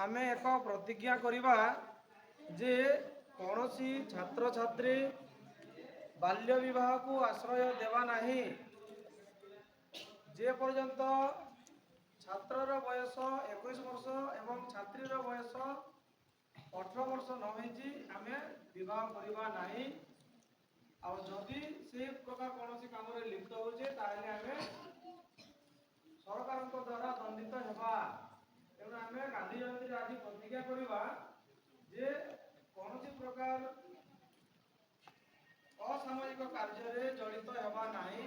आमे एक प्रतिज्ञा करिबा जे कौनसी छात्र छात्री बाल्य विवाह को आश्रय देवा नहीं। जे पर्यंत छात्रर बयस 21 वर्ष एवं छात्रीर बयस 18 वर्ष न होइछि आमे विवाह करिबा नहीं। और जदि से प्रकार कौनसी काम रे लिप्त होचे ताले आमे सरकार द्वारा दंडित हेबा। तेणु आमे गांधी जयंती आज प्रतिज्ञा करिबा जे कौनसी प्रकार असामाजिक कार्य जड़ित हेबा नहीं।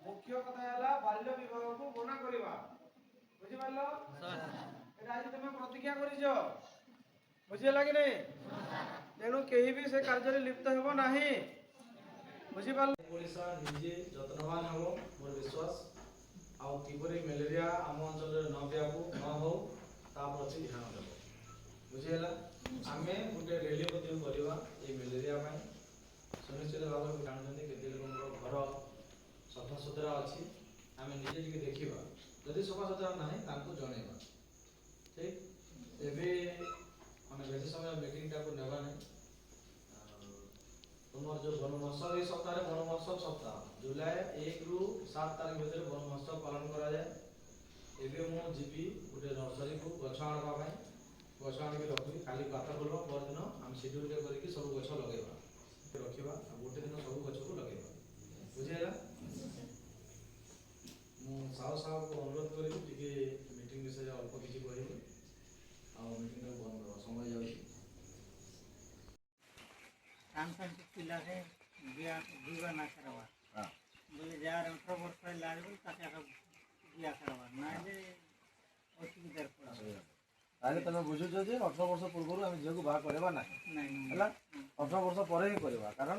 मुख्य कथा है बाल्य विवाह को मना करवा। बुझिपाल आज तुम प्रतिज्ञा कर बुझेगा कि नहीं। तेणु कहीं भी से कार्य लिप्त हेब नहीं। बुझिपाल निजे जत्नवान हम मोर विश्वास आउ किपरि मलेरिया आम अंचल न व्यापू न हो प्रति ध्यान देव। बुझेगा आमे गोटे रैली करवा ये मलेरिया सुनिश्चित भाव में जानते केते लोक घर सफा सुतरा अच्छी आम निजे टी देखा जदि सफा सुतरा ना जनइबा ठीक एवं मैंने बेसी समय मीटिंग टाक नेबा नहीं। तुम जो वन महोत्सव ये सप्ताह वन महोत्सव सप्ताह जुलाई 1 ରୁ 7 तारीख भीतर वन महोत्सव पालन करा जाए। एवं मु जीवी गोटे नर्सरी को गछ आनवा गछ आनिक रखी खाली पात खोल पर दिन आम शेड्यूल करके सब गछ लगेगा रखा गोटे दिन सब गछ को लगेगा। बुझेगा साहु साहब को अनुरोध करी मीटिंग विषय अल्प किसी कह मीटिंग बंद समय जाऊँगी पिला बुआ ना करवा बोले जार 18 वर्ष लागल बिया करवा ना असुविधा पड़ा तुम बुझुच 18 वर्ष पूर्व आम झील को बाहा करवा ना 18 वर्ष पर ही करवा कारण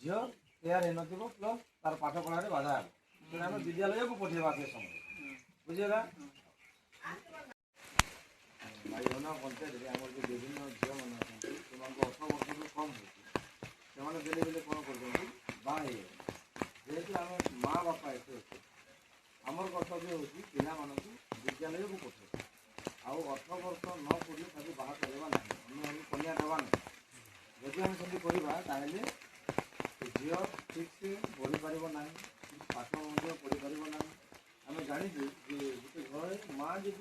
झील तैयार हो प्लस तार पाठ पढ़ा बाधा है आम विद्यालय को पठेवा से समय। बुझेगा भाईना पंचायत आम जो विभिन्न झील मैंने अच्छे से 18 वर्ष रू कम हो बेले बेले कौन कर बाहा जेहेतु आम माँ बापा एत आमर कर्तव्य हूँ पिला विद्यालय को पठे आउ 18 वर्ष न पढ़ले ताकि बाहा करवा ना अन्य कन्या देवा ना। जदि आम सेमती करवा झील ठीक से पढ़ी पार ना पाठ पढ़ी पार ना। आम जाचु गोटे घर माँ जब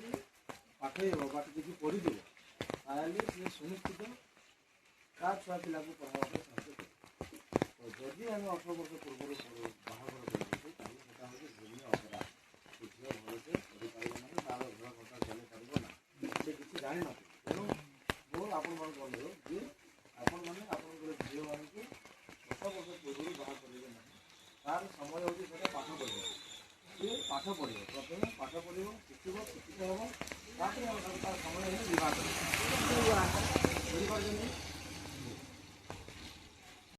पाठेब बाट किसी पढ़ी सी सुनिश्चित का छुआ पिला को पढ़ावा साहय कर। जदि आम 18 वर्ष पूर्व बाहागर करता हूँ भूमि अपराध झील भलसे पढ़ी पार ना तार घर कथा चल पार ना से किसी जान न। तेणु मोर आपण मन अनुरोध जे आपण मैंने आप झील मान को 18 वर्ष पूर्व बाहा करेंगे ना तार समय होता पाठ पढ़ा सी पाठ पढ़ प्रथम पाठ पढ़ शिखब शिक्षित हम तार समय विवाह कर।